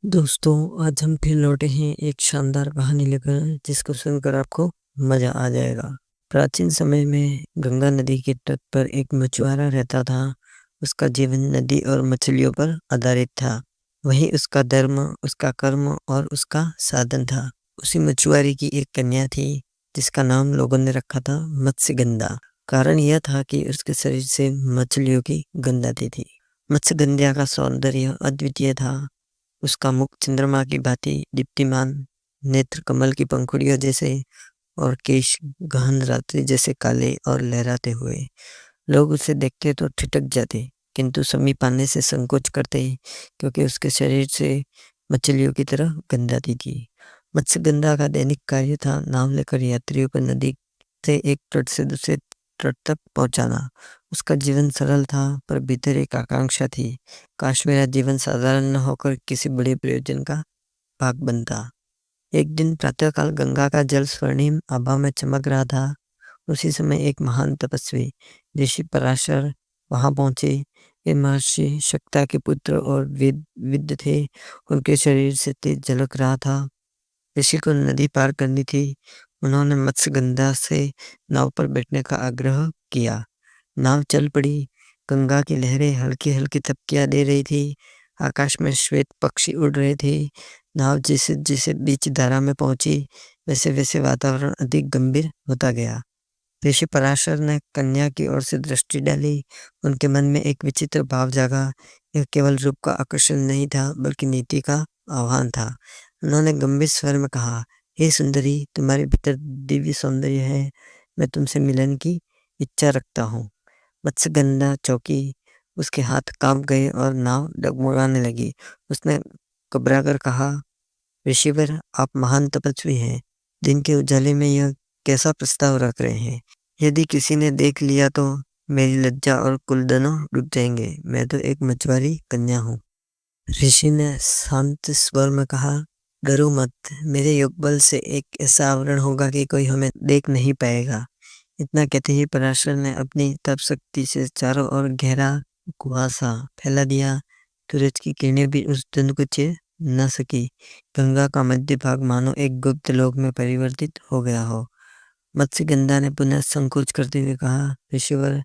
दोस्तों, आज हम फिर लौटे हैं एक शानदार कहानी लेकर जिसको सुनकर आपको मज़ा आ जाएगा। प्राचीन समय में गंगा नदी के तट पर एक मछुआरा रहता था। उसका जीवन नदी और मछलियों पर आधारित था। वही उसका धर्म, उसका कर्म और उसका साधन था। उसी मछुआरे की एक कन्या थी जिसका नाम लोगों ने रखा था मत्स्यगंधा। कारण यह था कि उसके शरीर से मछलियों की गंध आती थी। मत्स्यगंधा का सौंदर्य अद्वितीय था। उसका मुख चंद्रमा की भांति दीप्तिमान, नेत्र कमल की पंखुड़ियों जैसे और केश गहन रात्रि जैसे काले और लहराते हुए। लोग उसे देखते तो ठिठक जाते, किंतु समीप आने से संकोच करते क्योंकि उसके शरीर से मछलियों की तरह गंध आती थी। मत्स्यगंधा का दैनिक कार्य था नाव लेकर यात्रियों को नदी से एक तट से दूसरे तट तक पहुंचाना। उसका जीवन सरल था पर भीतर एक आकांक्षा थी, काश मेरा जीवन साधारण न होकर किसी बड़े प्रयोजन का भाग बनता। एक दिन प्रातःकाल गंगा का जल स्वर्णिम आभा में चमक रहा था। उसी समय एक महान तपस्वी ऋषि पराशर वहां पहुंचे। ये महर्षि शक्ता के पुत्र और वेद विद्ध थे। उनके शरीर से तेज झलक रहा था। ऋषि को नदी पार करनी थी। उन्होंने मत्स्यगंधा से नाव पर बैठने का आग्रह किया। नाव चल पड़ी। गंगा की लहरें हल्की हल्की थपकियां दे रही थी। आकाश में श्वेत पक्षी उड़ रहे थे। नाव जैसे जैसे बीच धारा में पहुंची, वैसे वैसे वातावरण अधिक गंभीर होता गया। ऋषि पराशर ने कन्या की ओर से दृष्टि डाली। उनके मन में एक विचित्र भाव जागा। यह केवल रूप का आकर्षण नहीं था, बल्कि नीति का आह्वान था। उन्होंने गंभीर स्वर में कहा, हे सुंदरी, तुम्हारे भीतर दिव्य सौंदर्य है। मैं तुमसे मिलन की इच्छा रखता हूँ। मत्स्यगंधा चौंकी। उसके हाथ कांप गए और नाव डगमगाने लगी। उसने घबराकर कहा, ऋषिवर, आप महान तपस्वी हैं। दिन के उजाले में यह कैसा प्रस्ताव रख रहे हैं? यदि किसी ने देख लिया तो मेरी लज्जा और कुल दोनों डूब जाएंगे। मैं तो एक मछुआरी कन्या हूँ। ऋषि ने शांत स्वर में कहा, डरो मत। मेरे योग बल से एक ऐसा आवरण होगा कि कोई हमें देख नहीं पाएगा। इतना कहते ही पराशर ने अपनी तप शक्ति से चारों ओर गहरा कुआसा फैला दिया। सूरज की किरणें भी उस धुंध को चीर न सकी। गंगा का मध्य भाग मानो एक गुप्त लोक में परिवर्तित हो गया हो। मत्स्यगंधा ने पुनः संकोच करते हुए कहा, ऋषिवर,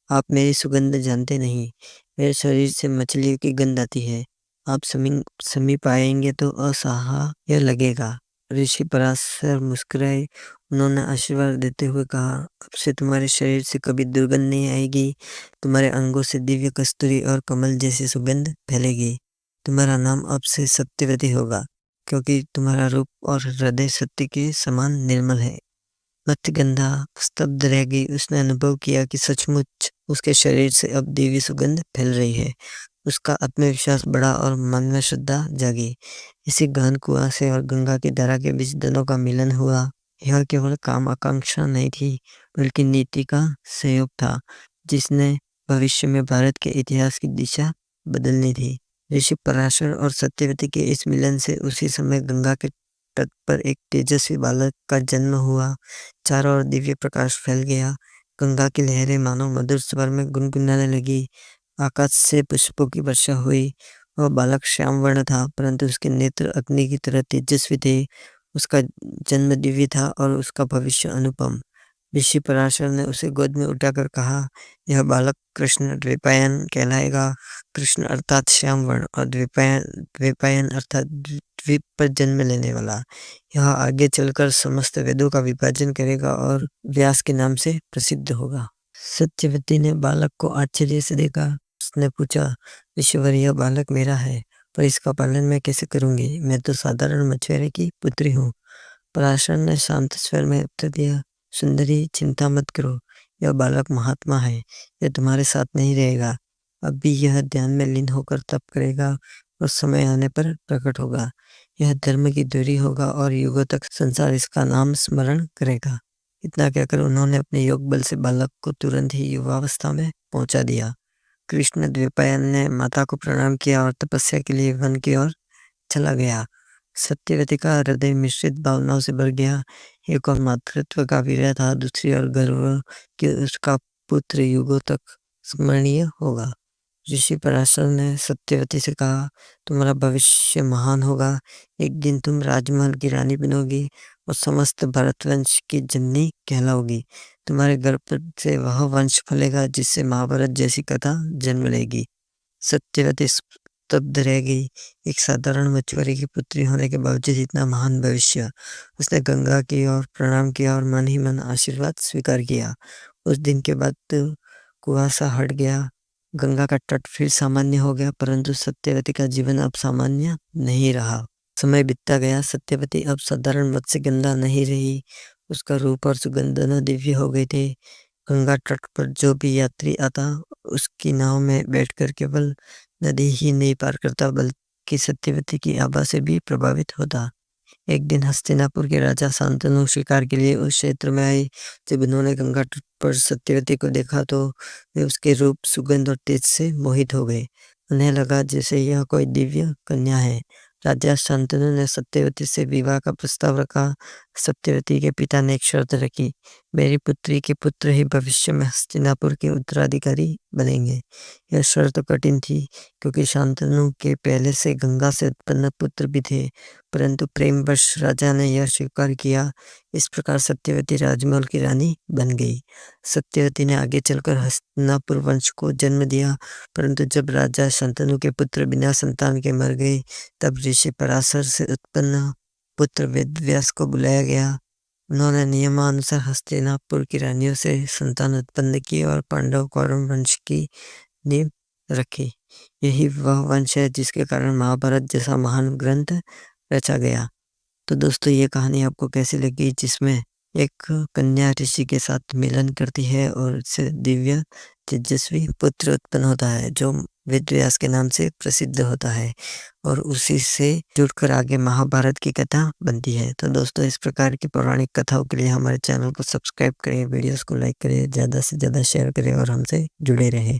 आप मेरी सुगंध जानते नहीं। मेरे शरीर से मछलियों की गंध आती है। आप समीप आएंगे तो असह्य लगेगा। ऋषि पराशर मुस्कुराए। उन्होंने आशीर्वाद देते हुए कहा, अब से तुम्हारे शरीर से कभी दुर्गंध नहीं आएगी। तुम्हारे अंगों से दिव्य कस्तूरी और कमल जैसी सुगंध फैलेगी। तुम्हारा नाम अब से सत्यवती होगा, क्योंकि तुम्हारा रूप और हृदय सत्य के समान निर्मल है। मत्स्यगंधा स्तब्ध रह गई। उसने अनुभव किया कि सचमुच उसके शरीर से अब दिव्य सुगंध फैल रही है। उसका आत्मविश्वास बढ़ा और मन में श्रद्धा जागी। इसी गहन कुआसे और गंगा की धारा के बीच दोनों का मिलन हुआ। यह केवल काम आकांक्षा नहीं थी, बल्कि नीति का सहयोग था, जिसने भविष्य में भारत के इतिहास की दिशा बदलनी थी। ऋषि पराशर और सत्यवती के इस मिलन से उसी समय गंगा के तट पर एक तेजस्वी बालक का जन्म हुआ। चारों ओर दिव्य प्रकाश फैल गया। गंगा की लहरें मानो मधुर स्वर में गुनगुनाने लगी। आकाश से पुष्पों की वर्षा हुई। वह बालक श्याम वर्ण था, परंतु उसके नेत्र अग्नि की तरह तेजस्वी थे। उसका जन्म दिव्य था और उसका भविष्य अनुपम। ऋषि पराशर ने उसे गोद में उठाकर कहा, यह बालक कृष्ण द्वैपायन कहलाएगा। कृष्ण अर्थात श्याम वर्ण और द्वैपायन द्वैपायन अर्थात द्वीप पर जन्म लेने वाला। यह आगे चलकर समस्त वेदों का विभाजन करेगा और व्यास के नाम से प्रसिद्ध होगा। सत्यवती ने बालक को आश्चर्य से देखा। उसने पूछा, ईश्वर, यह बालक मेरा है, पर इसका पालन मैं कैसे करूंगी? मैं तो साधारण मछुआरे की पुत्री हूँ। पराशर ने शांत स्वर में उत्तर दिया, सुंदरी, चिंता मत करो। यह बालक महात्मा है। यह तुम्हारे साथ नहीं रहेगा। अभी यह ध्यान में लीन होकर तप करेगा और समय आने पर प्रकट होगा। यह धर्म की धुरी होगा और युगों तक संसार इसका नाम स्मरण करेगा। इतना कहकर उन्होंने अपने योग बल से बालक को तुरंत ही युवावस्था में पहुंचा दिया। कृष्ण द्वैपायन ने माता को प्रणाम किया और तपस्या के लिए वन की ओर चला गया। सत्यवती का हृदय मिश्रित भावनाओं से भर गया। एक और मातृत्व का विरह था, दूसरी ओर गर्व कि उसका पुत्र युगों तक स्मरणीय होगा। ऋषि पराशर ने सत्यवती से कहा, तुम्हारा भविष्य महान होगा। एक दिन तुम राजमहल की रानी बनोगी और समस्त भरतवंश की जननी कहलाओगी। तुम्हारे गर्भ से वह वंश फलेगा जिससे महाभारत जैसी कथा जन्म लेगी। सत्यवती स्तब्ध रह गई। एक साधारण मछुआरे की पुत्री होने के बावजूद इतना महान भविष्य। उसने गंगा की ओर प्रणाम किया और मन ही मन आशीर्वाद स्वीकार किया। उस दिन के बाद कुआसा हट गया। गंगा का तट फिर सामान्य हो गया, परंतु सत्यवती का जीवन अब सामान्य नहीं रहा। समय बीतता गया। सत्यवती अब साधारण मत्स्यगंधा नहीं रही। उसका रूप और सुगंध दोनों दिव्य हो गए थे। गंगा तट पर जो भी यात्री आता उसकी नाव में बैठकर केवल नदी ही नहीं पार करता, बल्कि सत्यवती की आभा से भी प्रभावित होता। एक दिन हस्तिनापुर के राजा शांतनु शिकार के लिए उस क्षेत्र में आए। जब उन्होंने गंगा तट पर सत्यवती को देखा तो वे उसके रूप, सुगंध और तेज से मोहित हो गए। उन्हें लगा जैसे यह कोई दिव्य कन्या है। राजा शांतनु ने सत्यवती से विवाह का प्रस्ताव रखा। सत्यवती के पिता ने एक शर्त रखी, मेरी पुत्री के पुत्र ही भविष्य में हस्तिनापुर के उत्तराधिकारी बनेंगे। यह शर्त कठिन थी, क्योंकि शांतनु के पहले से गंगा से उत्पन्न पुत्र भी थे, परंतु प्रेमवश राजा ने यह स्वीकार किया। इस प्रकार सत्यवती राजमहल की रानी बन गई। सत्यवती ने आगे चलकर हस्तिनापुर वंश को जन्म दिया, परंतु जब राजा शांतनु के पुत्र बिना संतान के मर गए, तब ऋषि पराशर से उत्पन्न पुत्र वेदव्यास को बुलाया गया। उन्होंने नियमानुसार हस्तिनापुर की रानियों से संतान उत्पन्न की और पांडव कौरव वंश की नींव रखी। यही वह वंश है जिसके कारण महाभारत जैसा महान ग्रंथ रचा गया। तो दोस्तों, ये कहानी आपको कैसी लगी, जिसमें एक कन्या ऋषि के साथ मिलन करती है और उससे दिव्य तेजस्वी पुत्र उत्पन्न होता है, जो वेदव्यास के नाम से प्रसिद्ध होता है, और उसी से जुड़कर आगे महाभारत की कथा बनती है। तो दोस्तों, इस प्रकार की पौराणिक कथाओं के लिए हमारे चैनल को सब्सक्राइब करें, वीडियोस को लाइक करें, ज़्यादा से ज़्यादा शेयर करें और हमसे जुड़े रहें।